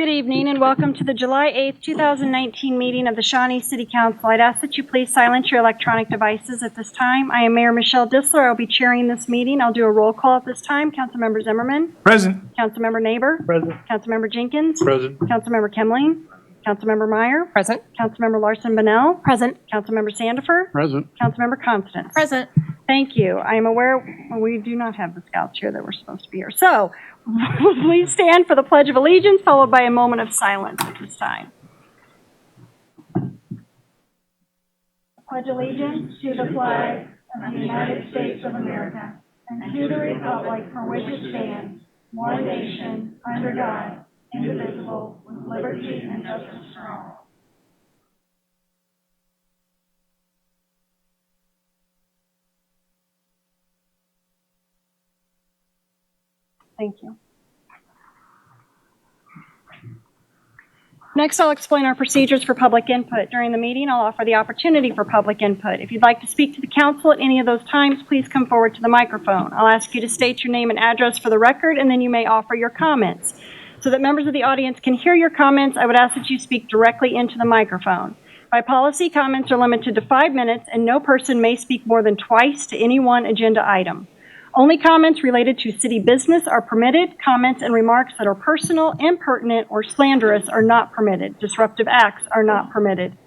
Good evening and welcome to the July 8th, 2019 meeting of the Shawnee City Council. I'd ask that you please silence your electronic devices at this time. I am Mayor Michelle Dissler. I'll be chairing this meeting. I'll do a roll call at this time. Councilmember Zimmerman. Present. Councilmember Neighbor. Present. Councilmember Jenkins. Present. Councilmember Kemling. Councilmember Meyer. Present. Councilmember Larson Bonnell. Present. Councilmember Sandifer. Present. Councilmember Constance. Present. Thank you. I am aware we do not have the scouts here that were supposed to be here. So please stand for the Pledge of Allegiance, followed by a moment of silence at this time. Pledge allegiance to the flag of the United States of America and to the republic for which it stands, one nation, under God, indivisible, with liberty and justice for all. Thank you. Next, I'll explain our procedures for public input. During the meeting, I'll offer the opportunity for public input. If you'd like to speak to the council at any of those times, please come forward to the microphone. I'll ask you to state your name and address for the record, and then you may offer your comments. So that members of the audience can hear your comments, I would ask that you speak directly into the microphone. By policy, comments are limited to 5 minutes, and no person may speak more than twice to any one agenda item. Only comments related to city business are permitted. Comments and remarks that are personal, impertinent, or slanderous are not permitted. Disruptive acts are not permitted.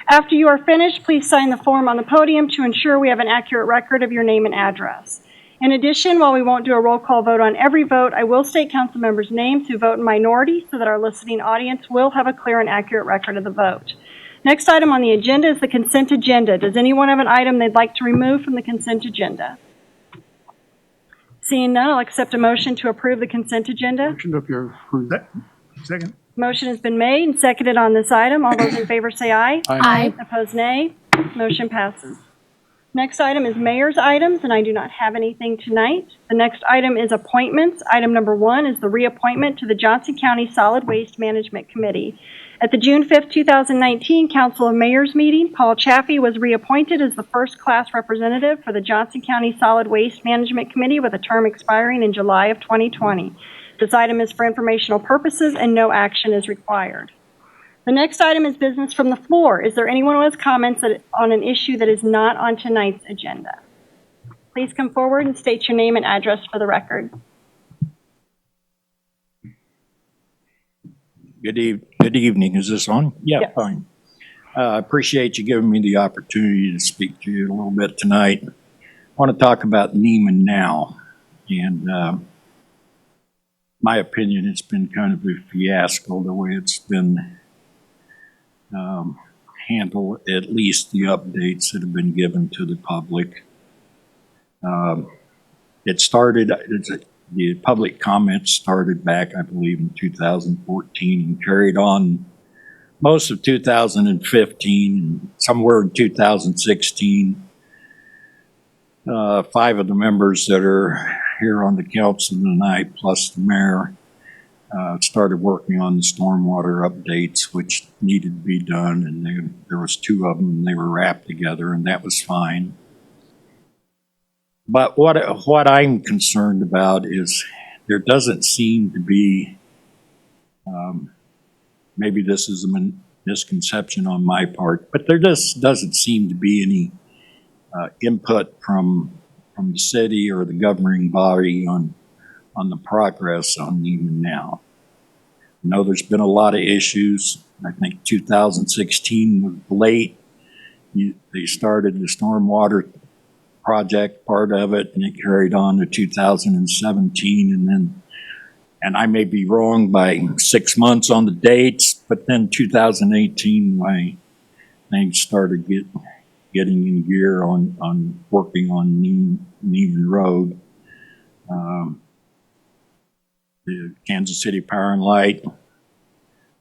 After you are finished, please sign the form on the podium to ensure we have an accurate record of your name and address. In addition, while we won't do a roll call vote on every vote, I will state council members' names who vote in minority so that our listening audience will have a clear and accurate record of the vote. Next item on the agenda is the consent agenda. Does anyone have an item they'd like to remove from the consent agenda? Seeing none, I'll accept a motion to approve the consent agenda. Motion to approve. Second. Motion has been made and seconded on this item. All those in favor say aye. Aye. Opposed, nay. Motion passes. Next item is mayor's items, and I do not have anything tonight. The next item is appointments. Item number 1 is the reappointment to the Johnson County Solid Waste Management Committee. At the June 5th, 2019 Council of Mayors meeting, Paul Chaffee was reappointed as the first-class representative for the Johnson County Solid Waste Management Committee with a term expiring in July of 2020. This item is for informational purposes and no action is required. The next item is business from the floor. Is there anyone who has comments on an issue that is not on tonight's agenda? Please come forward and state your name and address for the record. Good evening. Is this on? Yeah, Yes. Fine. I appreciate you giving me the opportunity to speak to you a little bit tonight. I want to talk about Neiman now. And my opinion, it's been kind of a fiasco the way it's been handled, at least the updates that have been given to the public. The public comments started back, I believe, in 2014 and carried on most of 2015 and somewhere in 2016. 5 of the members that are here on the council tonight, plus the mayor, started working on the stormwater updates, which needed to be done, and there was 2 of them, and they were wrapped together, and that was fine. But what I'm concerned about is there doesn't seem to be, maybe this is a misconception on my part, but there just doesn't seem to be any input from the city or the governing body on the progress on Neiman now. I know there's been a lot of issues. I think 2016 was late. They started the stormwater project part of it, and it carried on to 2017, and I may be wrong by 6 months on the dates, but then 2018, things started getting in gear on working on Neiman Road. The Kansas City Power and Light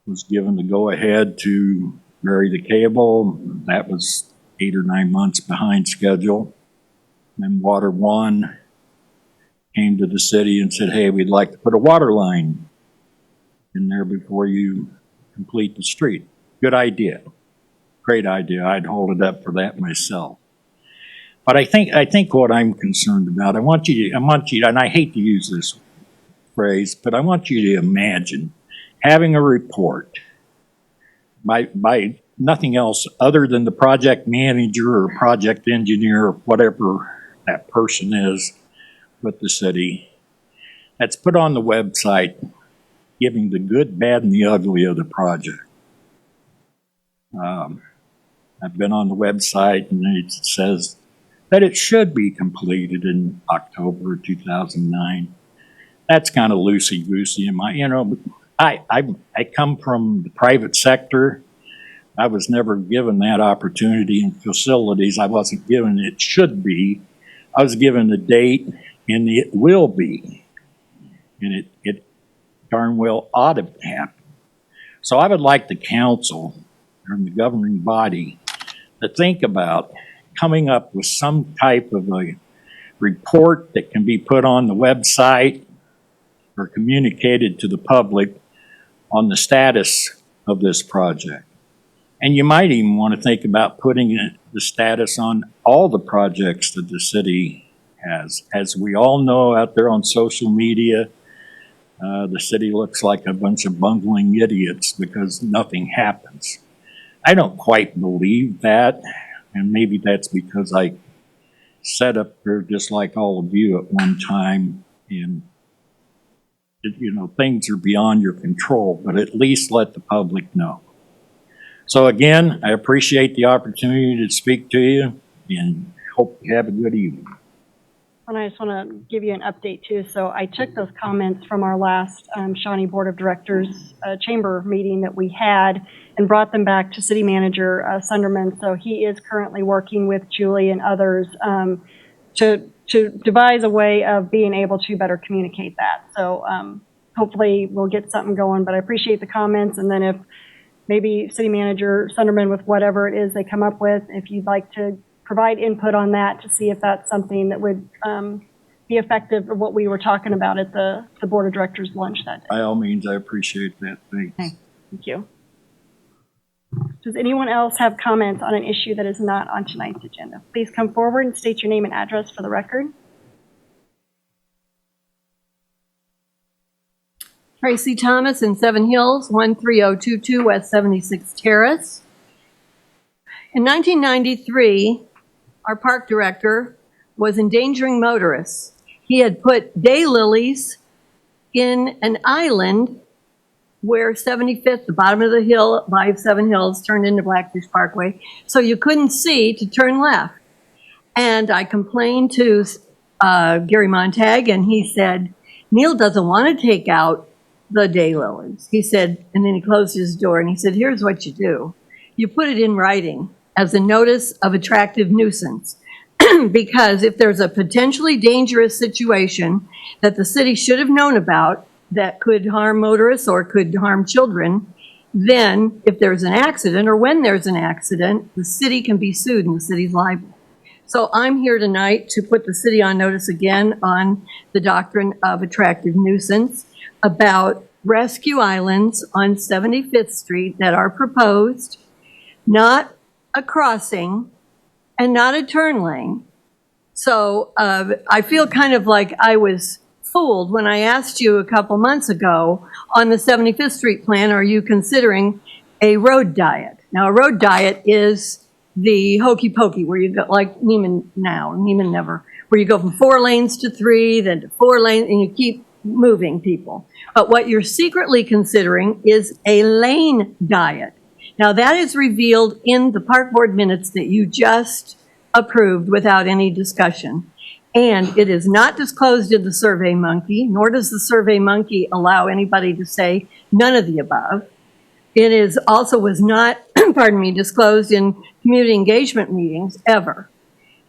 was given the go-ahead to bury the cable. That was 8 or 9 months behind schedule. Then Water One came to the city and said, hey, we'd like to put a water line in there before you complete the street. Good idea. Great idea. I'd hold it up for that myself. But I think what I'm concerned about, I want you to, and I hate to use this phrase, but I want you to imagine having a report by nothing else other than the project manager or project engineer or whatever that person is with the city, that's put on the website, giving the good, bad, and the ugly of the project. I've been on the website and it says that it should be completed in October 2009. That's kind of loosey-goosey in my, I come from the private sector. I was never given that opportunity in facilities. I wasn't given it should be. I was given a date and it will be. And it darn well ought to happen. So I would like the council and the governing body to think about coming up with some type of a report that can be put on the website or communicated to the public on the status of this project. And you might even want to think about putting the status on all the projects that the city has. As we all know out there on social media, the city looks like a bunch of bungling idiots because nothing happens. I don't quite believe that, and maybe that's because I sat up there just like all of you at one time, and things are beyond your control, but at least let the public know. So again, I appreciate the opportunity to speak to you and hope you have a good evening. And I just want to give you an update too. So I took those comments from our last Shawnee Board of Directors chamber meeting that we had and brought them back to City Manager Sunderman. So he is currently working with Julie and others to devise a way of being able to better communicate that. So hopefully we'll get something going, but I appreciate the comments. And then if maybe City Manager Sunderman, with whatever it is they come up with, if you'd like to provide input on that to see if that's something that would be effective of what we were talking about at the Board of Directors lunch that day. By all means, I appreciate that. Thanks. Okay. Thank you. Does anyone else have comments on an issue that is not on tonight's agenda? Please come forward and state your name and address for the record. Tracy Thomas in Seven Hills, 13022 West 76 Terrace. In 1993, our park director was endangering motorists. He had put daylilies in an island where 75th, the bottom of the hill by Seven Hills, turned into Blackfish Parkway, so you couldn't see to turn left. And I complained to Gary Montag, and he said, Neil doesn't want to take out the daylilies. He said, and then he closed his door, and he said, here's what you do. You put it in writing as a notice of attractive nuisance. Because if there's a potentially dangerous situation that the city should have known about that could harm motorists or could harm children, then if there's an accident or when there's an accident, the city can be sued and the city's liable. So I'm here tonight to put the city on notice again on the doctrine of attractive nuisance about rescue islands on 75th Street that are proposed, not a crossing and not a turn lane. So I feel kind of like I was fooled when I asked you a couple months ago on the 75th Street plan, are you considering a road diet? Now, a road diet is the hokey pokey where you go, like Neiman never, where you go from 4 lanes to 3, then to 4 lanes, and you keep moving people. But what you're secretly considering is a lane diet. Now, that is revealed in the park board minutes that you just approved without any discussion. And it is not disclosed in the Survey Monkey, nor does the Survey Monkey allow anybody to say none of the above. It is also was not, disclosed in community engagement meetings ever.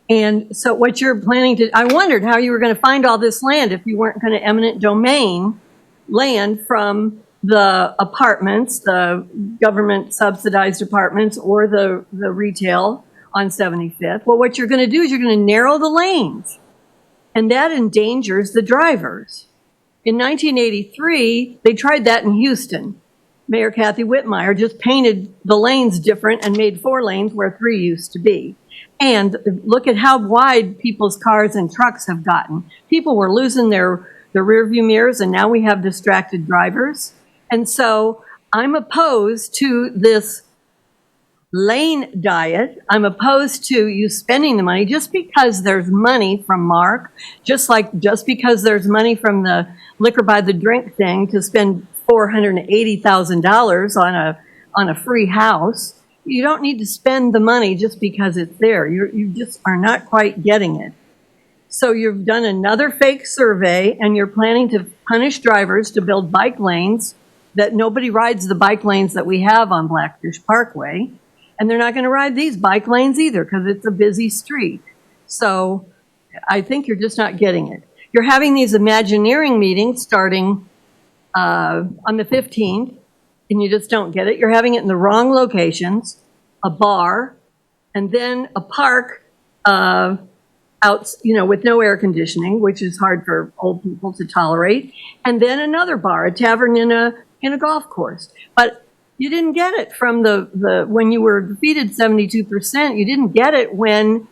And so what you're planning to, I wondered how you were going to find all this land if you weren't going to eminent domain land from the apartments, the government subsidized apartments, or the retail on 75th. Well, what you're going to do is you're going to narrow the lanes, and that endangers the drivers. In 1983, they tried that in Houston. Mayor Kathy Whitmire just painted the lanes different and made 4 lanes where 3 used to be. And look at how wide people's cars and trucks have gotten. People were losing their rear view mirrors, and now we have distracted drivers. And so I'm opposed to this lane diet. I'm opposed to you spending the money just because there's money from Mark, just because there's money from the liquor by the drink thing to spend $480,000 on a free house. You don't need to spend the money just because it's there. You just are not quite getting it. So you've done another fake survey and you're planning to punish drivers to build bike lanes that nobody rides the bike lanes that we have on Blackfish Parkway. And they're not going to ride these bike lanes either because it's a busy street. So I think you're just not getting it. You're having these Imagineering meetings starting on the 15th, and you just don't get it. You're having it in the wrong locations, a bar, and then a park out, with no air conditioning, which is hard for old people to tolerate, and then another bar, a tavern in a golf course. But you didn't get it from when you were defeated 72%. You didn't get it when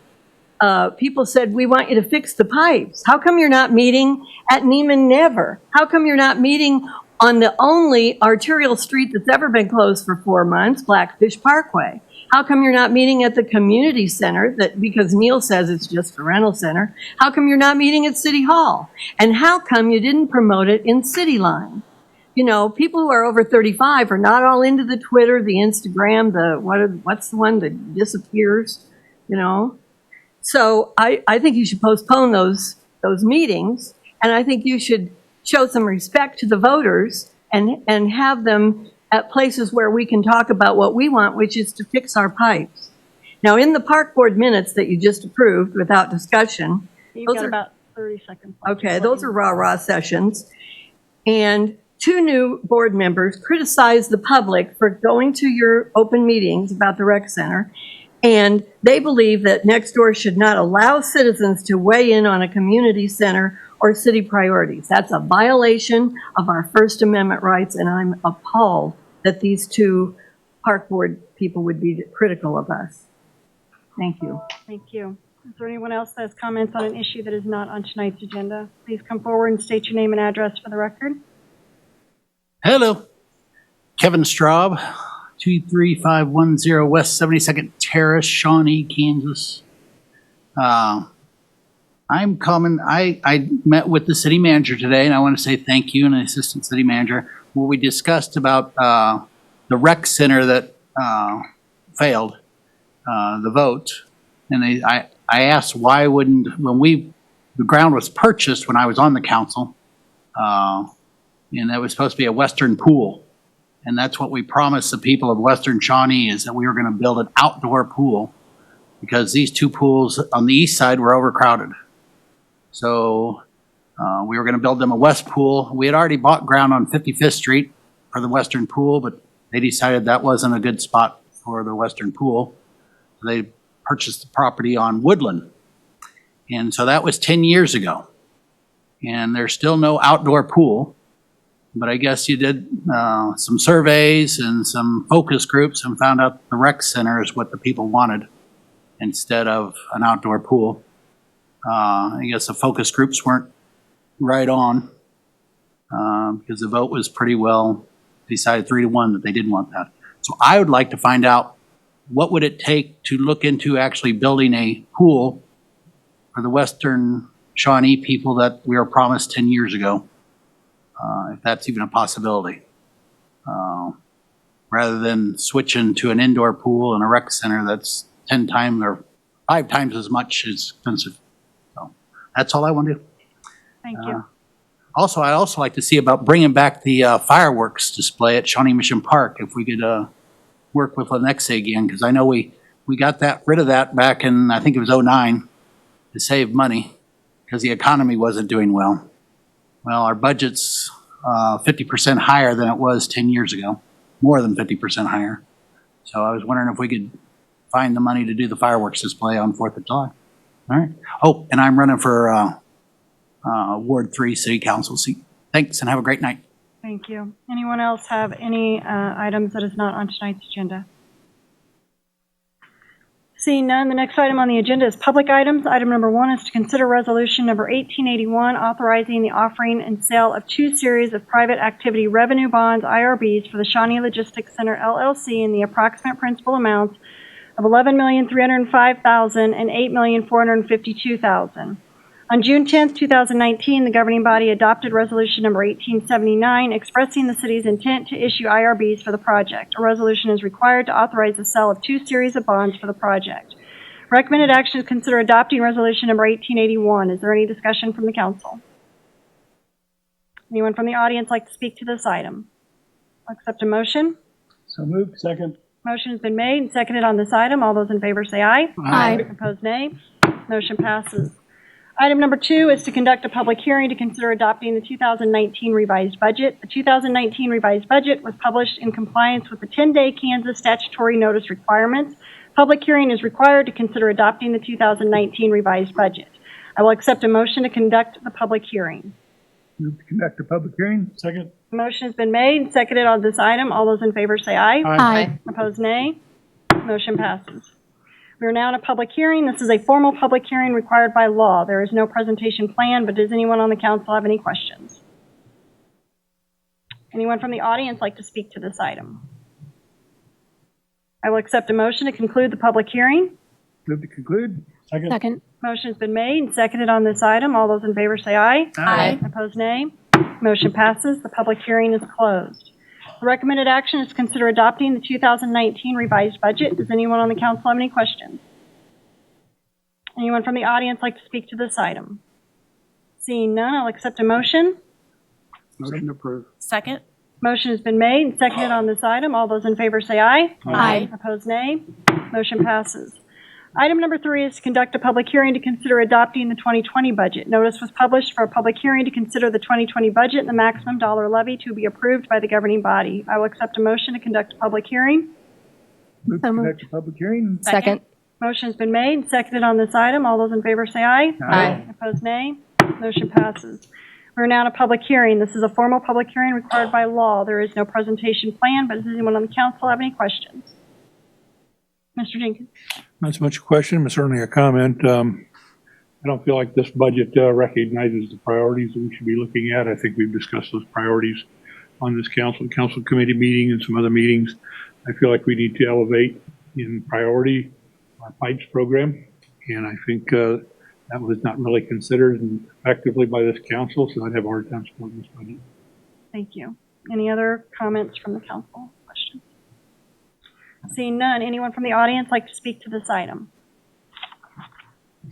people said, we want you to fix the pipes. How come you're not meeting at Neiman Never? How come you're not meeting on the only arterial street that's ever been closed for 4 months, Blackfish Parkway? How come you're not meeting at the community center because Neil says it's just a rental center? How come you're not meeting at City Hall? And how come you didn't promote it in City Line? People who are over 35 are not all into the Twitter, the Instagram, what's the one that disappears, So I think you should postpone those meetings, and I think you should show some respect to the voters and have them at places where we can talk about what we want, which is to fix our pipes. Now, in the park board minutes that you just approved without discussion, You've got about 30 seconds. okay, those are rah-rah sessions, and 2 new board members criticized the public for going to your open meetings about the rec center, and they believe that Nextdoor should not allow citizens to weigh in on a community center or city priorities. That's a violation of our First Amendment rights, and I'm appalled that these 2 park board people would be critical of us. Thank you. Thank you. Is there anyone else that has comments on an issue that is not on tonight's agenda? Please come forward and state your name and address for the record. Hello, Kevin Straub, 23510 West 72nd Terrace, Shawnee, Kansas. I'm coming. I met with the city manager today, and I want to say thank you and the assistant city manager. Where we discussed about the rec center that failed the vote, and I asked why wouldn't the ground was purchased when I was on the council. And that was supposed to be a western pool. And that's what we promised the people of Western Shawnee, is that we were going to build an outdoor pool because these 2 pools on the east side were overcrowded. So we were going to build them a west pool. We had already bought ground on 55th Street for the western pool, but they decided that wasn't a good spot for the western pool. So they purchased the property on Woodland. And so that was 10 years ago. And there's still no outdoor pool. But I guess you did some surveys and some focus groups and found out the rec center is what the people wanted instead of an outdoor pool. I guess the focus groups weren't right on because the vote was pretty well decided 3-1 that they didn't want that. So I would like to find out what would it take to look into actually building a pool for the Western Shawnee people that we were promised 10 years ago. If that's even a possibility, rather than switching to an indoor pool and a rec center that's 10 times or 5 times as much as expensive. So that's all I want to do. Thank you. Also, I'd also like to see about bringing back the fireworks display at Shawnee Mission Park. If we could work with Lenexa again, because I know we got rid of that back in, I think it was 2009, to save money because the economy wasn't doing well. Well, our budget's 50% higher than it was 10 years ago, more than 50% higher. So I was wondering if we could find the money to do the fireworks display on 4th of July. All right. Oh, and I'm running for Ward 3 City Council seat. Thanks, and have a great night. Thank you. Anyone else have any items that is not on tonight's agenda? Seeing none, the next item on the agenda is public items. Item number 1 is to consider resolution number 1881, authorizing the offering and sale of 2 series of private activity revenue bonds, IRBs, for the Shawnee Logistics Center LLC in the approximate principal amounts of $11,305,000 and $8,452,000. On June 10, 2019, the governing body adopted resolution number 1879, expressing the city's intent to issue IRBs for the project. A resolution is required to authorize the sale of 2 series of bonds for the project. Recommended action is consider adopting resolution number 1881. Is there any discussion from the council? Anyone from the audience like to speak to this item? I'll accept a motion. So moved. Second. Motion has been made and seconded on this item. All those in favor say aye. Aye. Opposed, nay. Motion passes. Item number 2 is to conduct a public hearing to consider adopting the 2019 revised budget. The 2019 revised budget was published in compliance with the 10-day Kansas statutory notice requirements. Public hearing is required to consider adopting the 2019 revised budget. I will accept a motion to conduct the public hearing. Move to conduct a public hearing. Second. Motion has been made and seconded on this item. All those in favor say aye. Aye. Opposed, nay. Motion passes. We are now in a public hearing. This is a formal public hearing required by law. There is no presentation planned, but does anyone on the council have any questions? Anyone from the audience like to speak to this item? I will accept a motion to conclude the public hearing. Move to conclude. Second. Second. Motion has been made and seconded on this item. All those in favor say aye. Aye. Opposed, nay. Motion passes. The public hearing is closed. The recommended action is to consider adopting the 2019 revised budget. Does anyone on the council have any questions? Anyone from the audience like to speak to this item? Seeing none, I'll accept a motion. Motion approved. Second. Motion has been made and seconded on this item. All those in favor say aye. Aye. Opposed, nay. Motion passes. Item number 3 is to conduct a public hearing to consider adopting the 2020 budget. Notice was published for a public hearing to consider the 2020 budget and the maximum dollar levy to be approved by the governing body. I will accept a motion to conduct a public hearing. Move to So moved. conduct a public hearing. Second. Motion has been made and seconded on this item. All those in favor say aye. Aye. Opposed, nay. Motion passes. We're now in a public hearing. This is a formal public hearing required by law. There is no presentation planned, but does anyone on the council have any questions? Mr. Jenkins? Not so much a question, but certainly a comment. I don't feel like this budget recognizes the priorities that we should be looking at. I think we've discussed those priorities on this council committee meeting and some other meetings. I feel like we need to elevate in priority our pipes program, and I think that was not really considered effectively by this council, so I'd have a hard time supporting this budget. Thank you. Any other comments from the council? Questions? Seeing none, anyone from the audience like to speak to this item?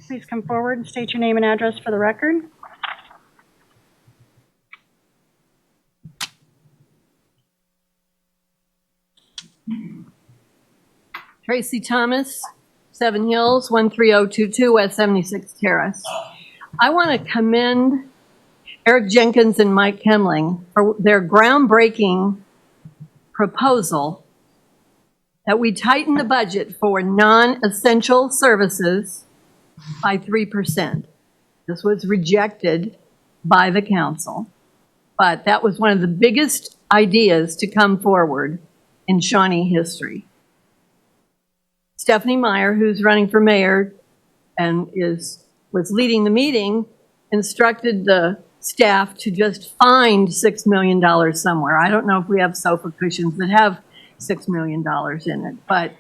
Please come forward and state your name and address for the record. Tracy Thomas, 7 Hills, 13022 West 76th Terrace. I want to commend Eric Jenkins and Mike Kemling for their groundbreaking proposal that we tighten the budget for non-essential services by 3%. This was rejected by the council, but that was one of the biggest ideas to come forward in Shawnee history. Stephanie Meyer, who's running for mayor and was leading the meeting, instructed the staff to just find $6 million somewhere. I don't know if we have sofa cushions that have $6 million in it, but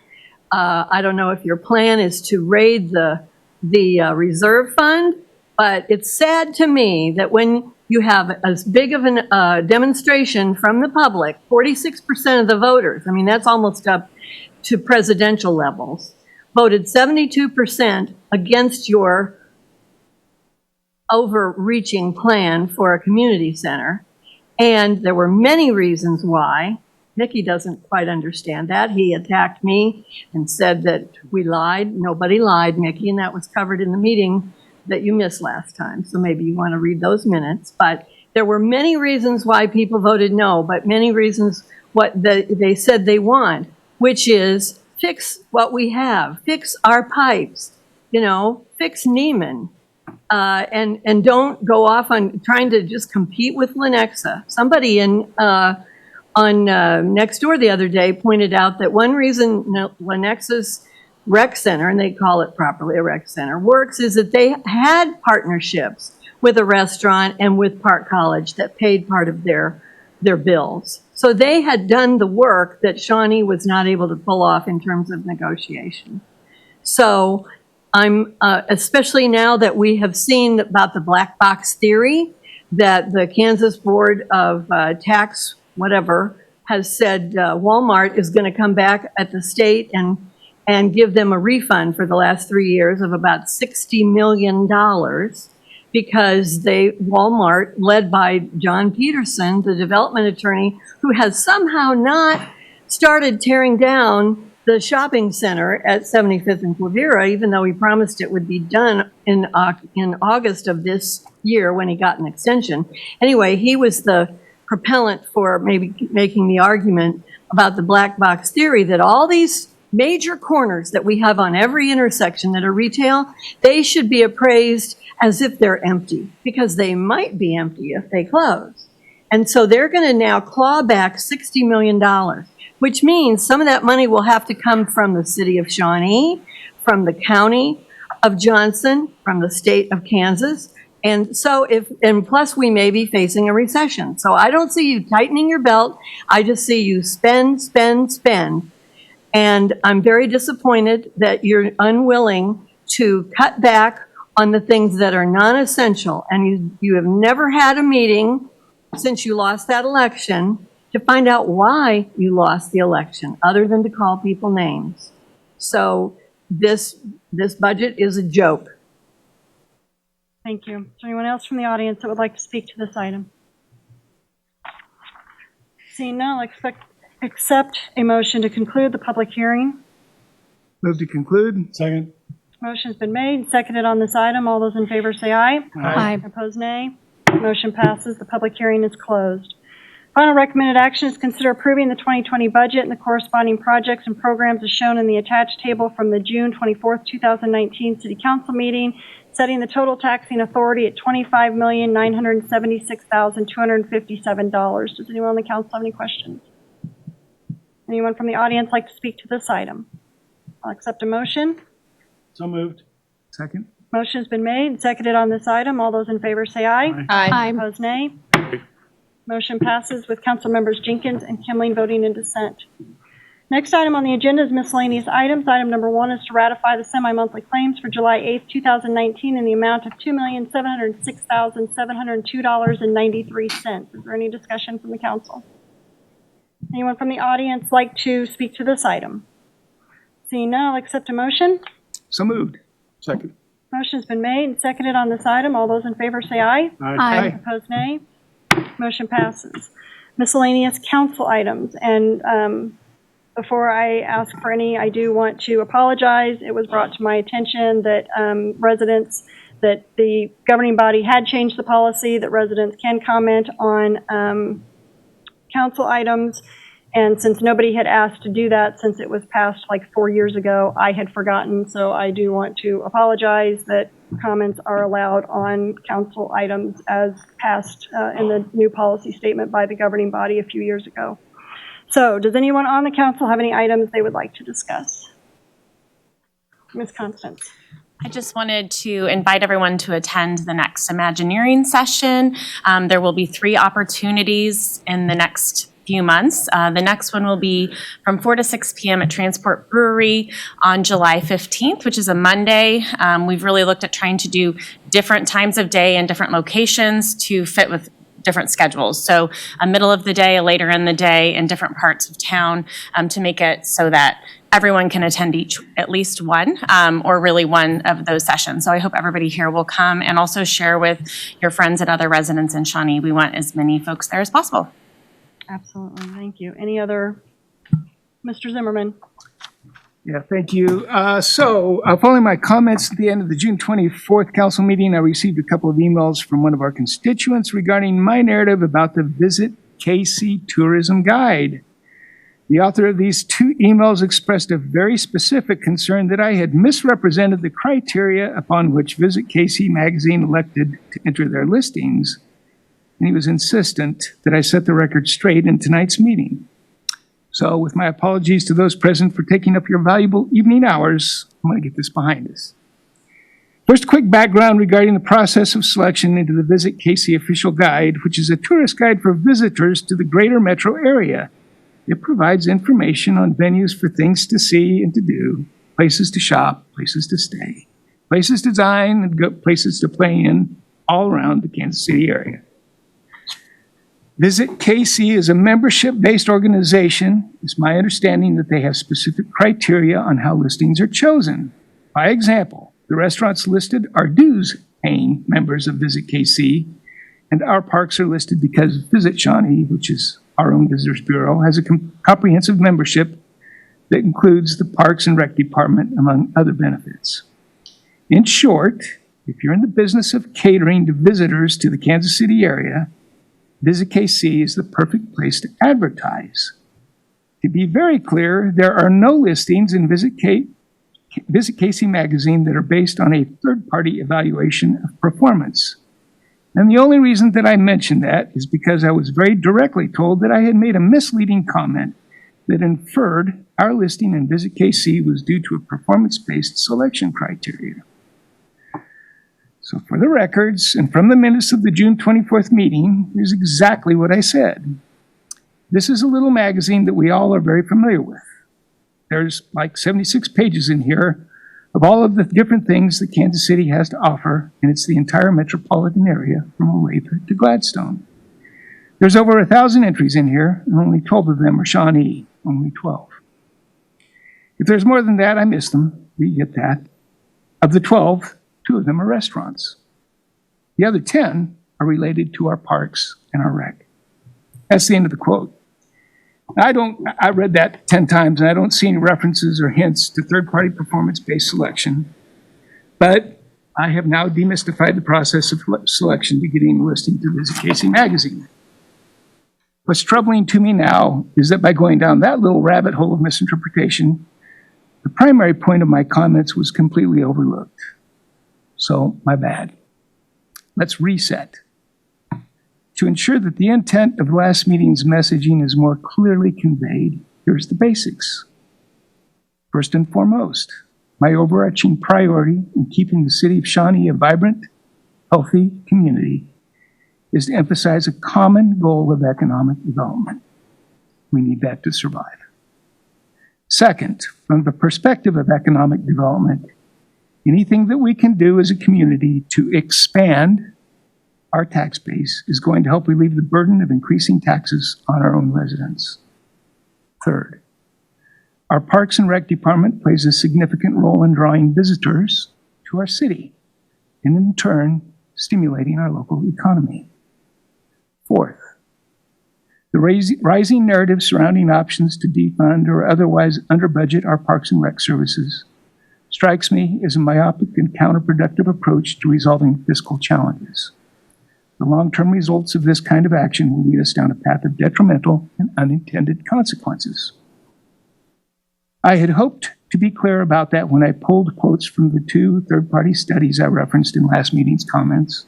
I don't know if your plan is to raid the reserve fund, but it's sad to me that when you have as big of a demonstration from the public, 46% of the voters, I mean, that's almost up to presidential levels, voted 72% against your overreaching plan for a community center. And there were many reasons why. Mickey doesn't quite understand that. He attacked me and said that we lied. Nobody lied, Mickey, and that was covered in the meeting that you missed last time. So maybe you want to read those minutes. But there were many reasons why people voted no, but many reasons what they said they want, which is fix what we have, fix our pipes, fix Neiman, and don't go off on trying to just compete with Lenexa. Somebody on Next Door the other day pointed out that one reason Lenexa's rec center, and they call it properly a rec center, works is that they had partnerships with a restaurant and with Park College that paid part of their bills. So they had done the work that Shawnee was not able to pull off in terms of negotiation. So I'm, especially now that we have seen about the black box theory, that the Kansas Board of Tax, whatever, has said Walmart is going to come back at the state and give them a refund for the last 3 years of about $60 million because Walmart, led by John Peterson, the development attorney, who has somehow not started tearing down the shopping center at 75th and Quivira, even though he promised it would be done in August of this year when he got an extension. Anyway, he was the propellant for maybe making the argument about the black box theory that all these major corners that we have on every intersection that are retail, they should be appraised as if they're empty, because they might be empty if they close. And so they're going to now claw back $60 million, which means some of that money will have to come from the city of Shawnee, from the county of Johnson, from the state of Kansas. And so and plus we may be facing a recession. So I don't see you tightening your belt. I just see you spend, spend, spend. And I'm very disappointed that you're unwilling to cut back on the things that are non-essential. And you have never had a meeting since you lost that election to find out why you lost the election, other than to call people names. So this budget is a joke. Thank you. Is there anyone else from the audience that would like to speak to this item? Seeing none, I'll accept a motion to conclude the public hearing. Move to conclude. Second. Motion's been made and seconded on this item. All those in favor say aye. Aye. Opposed, nay. Motion passes. The public hearing is closed. Final recommended action is consider approving the 2020 budget and the corresponding projects and programs as shown in the attached table from the June 24th, 2019 City Council meeting, setting the total taxing authority at $25,976,257. Does anyone on the council have any questions? Anyone from the audience like to speak to this item? I'll accept a motion. So moved. Second. Motion has been made and seconded on this item. All those in favor say aye. Aye. Opposed, nay. Motion passes with council members Jenkins and Kimling voting in dissent. Next item on the agenda is miscellaneous items. Item number 1 is to ratify the semi-monthly claims for July 8th, 2019 in the amount of $2,706,702.93. Is there any discussion from the council? Anyone from the audience like to speak to this item? Seeing none, I'll accept a motion. So moved. Second. Motion's been made and seconded on this item. All those in favor say aye. Aye. Opposed, nay. Motion passes. Miscellaneous council items. And before I ask for any, I do want to apologize. It was brought to my attention that that the governing body had changed the policy that residents can comment on council items. And since nobody had asked to do that, since it was passed like 4 years ago, I had forgotten. So I do want to apologize that comments are allowed on council items as passed in the new policy statement by the governing body a few years ago. So does anyone on the council have any items they would like to discuss? Ms. Constance. I just wanted to invite everyone to attend the next Imagineering session. There will be 3 opportunities in the next few months. The next one will be from 4 to 6 p.m. at Transport Brewery on July 15th, which is a Monday. We've really looked at trying to do different times of day and different locations to fit with different schedules. So a middle of the day, a later in the day, in different parts of town to make it so that everyone can attend at least one or really one of those sessions. So I hope everybody here will come and also share with your friends and other residents in Shawnee. We want as many folks there as possible. Absolutely. Thank you. Any other? Mr. Zimmerman. Yeah, thank you. Following my comments at the end of the June 24th council meeting, I received a couple of emails from one of our constituents regarding my narrative about the Visit KC Tourism Guide. The author of these 2 emails expressed a very specific concern that I had misrepresented the criteria upon which Visit KC magazine elected to enter their listings, and he was insistent that I set the record straight in tonight's meeting. So with my apologies to those present for taking up your valuable evening hours, I'm going to get this behind us. First, a quick background regarding the process of selection into the Visit KC Official Guide, which is a tourist guide for visitors to the greater metro area. It provides information on venues for things to see and to do, places to shop, places to stay, places to dine, and places to play in all around the Kansas City area. Visit KC is a membership-based organization. It's my understanding that they have specific criteria on how listings are chosen. By example, the restaurants listed are dues-paying members of Visit KC, and our parks are listed because Visit Shawnee, which is our own Visitors Bureau, has a comprehensive membership that includes the Parks and Rec Department, among other benefits. In short, if you're in the business of catering to visitors to the Kansas City area, Visit KC is the perfect place to advertise. To be very clear, there are no listings in Visit KC magazine that are based on a third-party evaluation of performance. And the only reason that I mention that is because I was very directly told that I had made a misleading comment that inferred our listing in Visit KC was due to a performance-based selection criteria. So for the records and from the minutes of the June 24th meeting, here's exactly what I said. This is a little magazine that we all are very familiar with. There's like 76 pages in here of all of the different things that Kansas City has to offer, and it's the entire metropolitan area from Olathe to Gladstone. There's over 1,000 entries in here, and only 12 of them are Shawnee, only 12. If there's more than that, I miss them. We get that. Of the 12, 2 of them are restaurants. The other 10 are related to our parks and our rec. That's the end of the quote. I read that 10 times, and I don't see any references or hints to third-party performance-based selection. But I have now demystified the process of selection to getting a listing to Visit KC magazine. What's troubling to me now is that by going down that little rabbit hole of misinterpretation, the primary point of my comments was completely overlooked. So, my bad. Let's reset. To ensure that the intent of last meeting's messaging is more clearly conveyed, here's the basics. First and foremost, my overarching priority in keeping the city of Shawnee a vibrant, healthy community is to emphasize a common goal of economic development. We need that to survive. Second, from the perspective of economic development, anything that we can do as a community to expand our tax base is going to help relieve the burden of increasing taxes on our own residents. Third, our Parks and Rec Department plays a significant role in drawing visitors to our city, and in turn, stimulating our local economy. Fourth, the rising narrative surrounding options to defund or otherwise under-budget our Parks and Rec services strikes me as a myopic and counterproductive approach to resolving fiscal challenges. The long-term results of this kind of action will lead us down a path of detrimental and unintended consequences. I had hoped to be clear about that when I pulled quotes from the 2 third-party studies I referenced in last meeting's comments,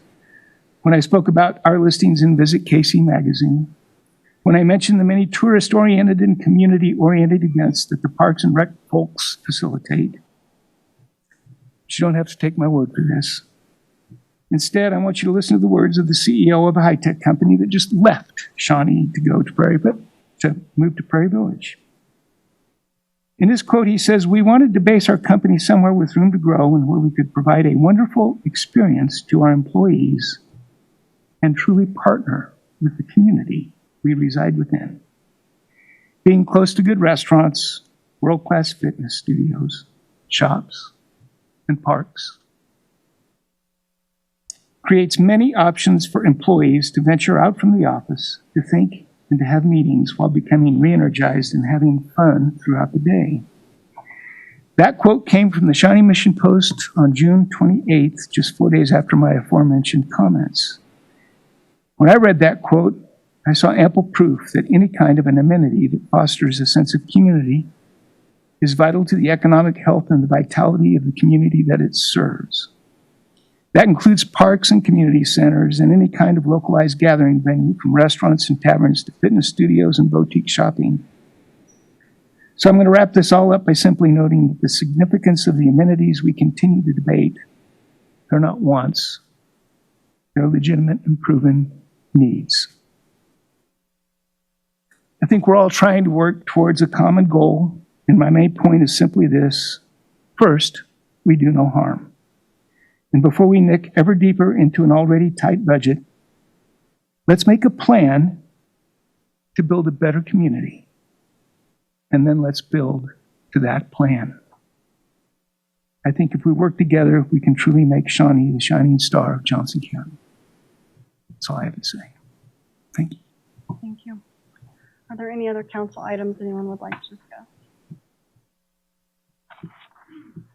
when I spoke about our listings in Visit KC magazine, when I mentioned the many tourist-oriented and community-oriented events that the Parks and Rec folks facilitate. But you don't have to take my word for this. Instead, I want you to listen to the words of the CEO of a high-tech company that just left Shawnee to go to move to Prairie Village. In his quote, he says, "We wanted to base our company somewhere with room to grow and where we could provide a wonderful experience to our employees and truly partner with the community we reside within. Being close to good restaurants, world-class fitness studios, shops, and parks creates many options for employees to venture out from the office, to think and to have meetings while becoming re-energized and having fun throughout the day." That quote came from the Shawnee Mission Post on June 28th, just 4 days after my aforementioned comments. When I read that quote, I saw ample proof that any kind of an amenity that fosters a sense of community is vital to the economic health and the vitality of the community that it serves. That includes parks and community centers and any kind of localized gathering venue, from restaurants and taverns to fitness studios and boutique shopping. So I'm going to wrap this all up by simply noting that the significance of the amenities we continue to debate are not wants, they're legitimate and proven needs. I think we're all trying to work towards a common goal, and my main point is simply this. First, we do no harm. And before we nick ever deeper into an already tight budget, let's make a plan to build a better community. And then let's build to that plan. I think if we work together, we can truly make Shawnee the shining star of Johnson County. That's all I have to say. Thank you. Thank you. Are there any other council items anyone would like to discuss?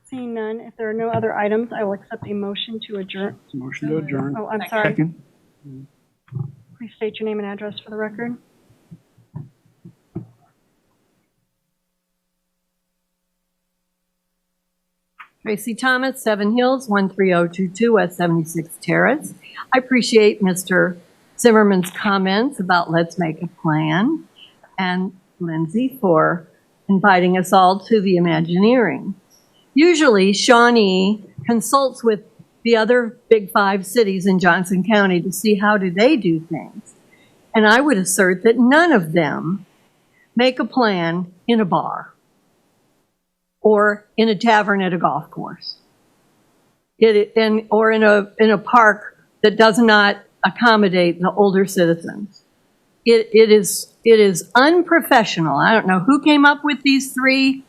Seeing none, if there are no other items, I will accept a motion to adjourn. Motion to adjourn. Oh, I'm sorry. Second. Please state your name and address for the record. Tracy Thomas, 7 Hills, 13022 West 76th Terrace. I appreciate Mr. Zimmerman's comments about let's make a plan, and Lindsay for inviting us all to the Imagineering. Usually, Shawnee consults with the other big 5 cities in Johnson County to see how do they do things. And I would assert that none of them make a plan in a bar or in a tavern at a golf course, or in a park that does not accommodate the older citizens. It is unprofessional. I don't know who came up with these 3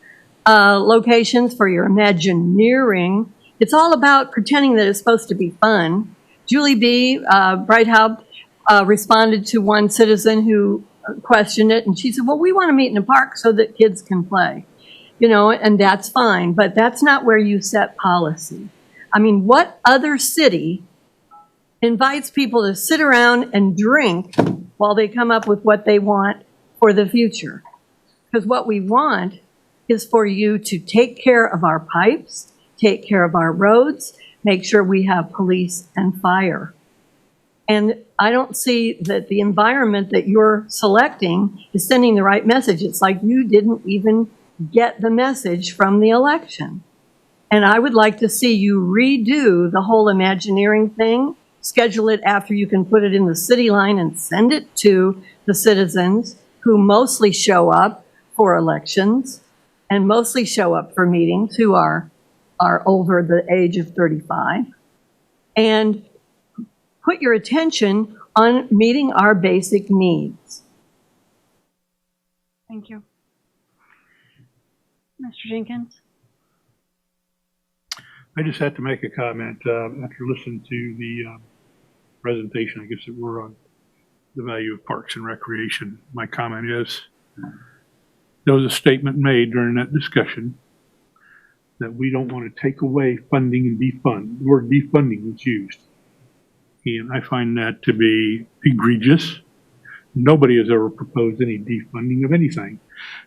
locations for your Imagineering. It's all about pretending that it's supposed to be fun. Julie B. Breithaupt responded to one citizen who questioned it, and she said, well, we want to meet in a park so that kids can play. You know, and that's fine, but that's not where you set policy. I mean, what other city invites people to sit around and drink while they come up with what they want for the future? Because what we want is for you to take care of our pipes, take care of our roads, make sure we have police and fire. And I don't see that the environment that you're selecting is sending the right message. It's like you didn't even get the message from the election. And I would like to see you redo the whole Imagineering thing, schedule it after you can put it in the city line and send it to the citizens who mostly show up for elections and mostly show up for meetings, who are over the age of 35. And put your attention on meeting our basic needs. Thank you. Mr. Jenkins? I just had to make a comment after listening to the presentation, I guess, that we're on the value of parks and recreation. My comment is, there was a statement made during that discussion that we don't want to take away funding and defund. The word defunding was used. And I find that to be egregious. Nobody has ever proposed any defunding of anything.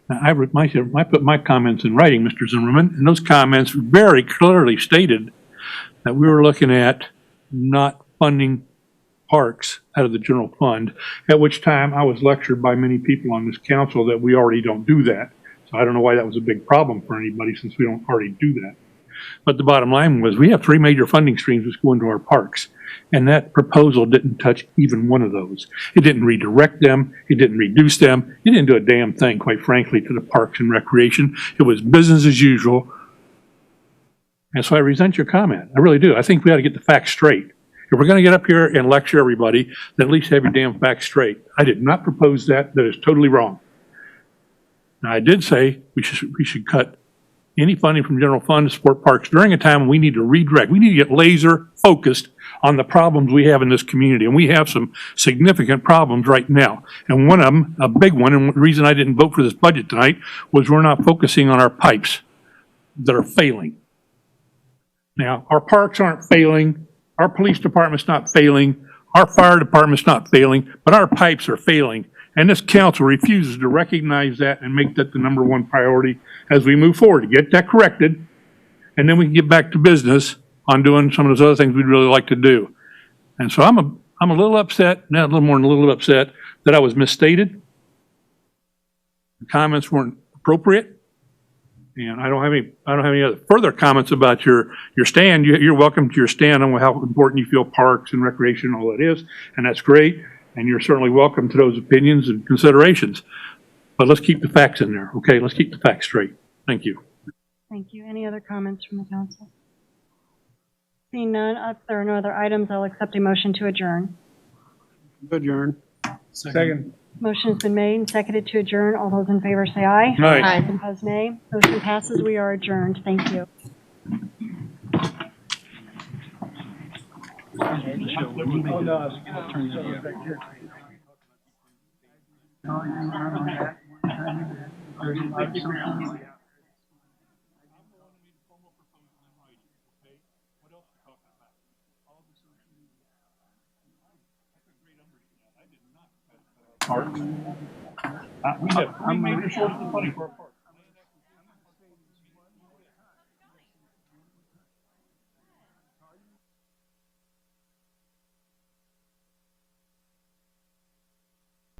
Now, I put my comments in writing, Mr. Zimmerman, and those comments very clearly stated that we were looking at not funding parks out of the general fund, at which time I was lectured by many people on this council that we already don't do that. So I don't know why that was a big problem for anybody, since we don't already do that. But the bottom line was we have 3 major funding streams which go into our parks. And that proposal didn't touch even one of those. It didn't redirect them. It didn't reduce them. It didn't do a damn thing, quite frankly, to the parks and recreation. It was business as usual. And so I resent your comment. I really do. I think we ought to get the facts straight. If we're going to get up here and lecture everybody, then at least have your damn facts straight. I did not propose that. That is totally wrong. Now, I did say we should cut any funding from general fund to support parks during a time when we need to redirect. We need to get laser focused on the problems we have in this community. And we have some significant problems right now. And one of them, a big one, and the reason I didn't vote for this budget tonight, was we're not focusing on our pipes that are failing. Now, our parks aren't failing. Our police department's not failing. Our fire department's not failing, but our pipes are failing. And this council refuses to recognize that and make that the #1 priority as we move forward, to get that corrected. And then we can get back to business on doing some of those other things we'd really like to do. And so I'm a little upset, not a little more than a little upset, that I was misstated. The comments weren't appropriate. And I don't have any other further comments about your stand. You're welcome to your stand on how important you feel parks and recreation and all that is, and that's great. And you're certainly welcome to those opinions and considerations. But let's keep the facts in there, okay? Let's keep the facts straight. Thank you. Thank you. Any other comments from the council? Seeing none, if there are no other items, I'll accept a motion to adjourn. Adjourn. Second. Motion has been made and seconded to adjourn. All those in favor say aye. Aye. Opposed, nay. Motion passes. We are adjourned. Thank you. We have three major sources of funding for our parks.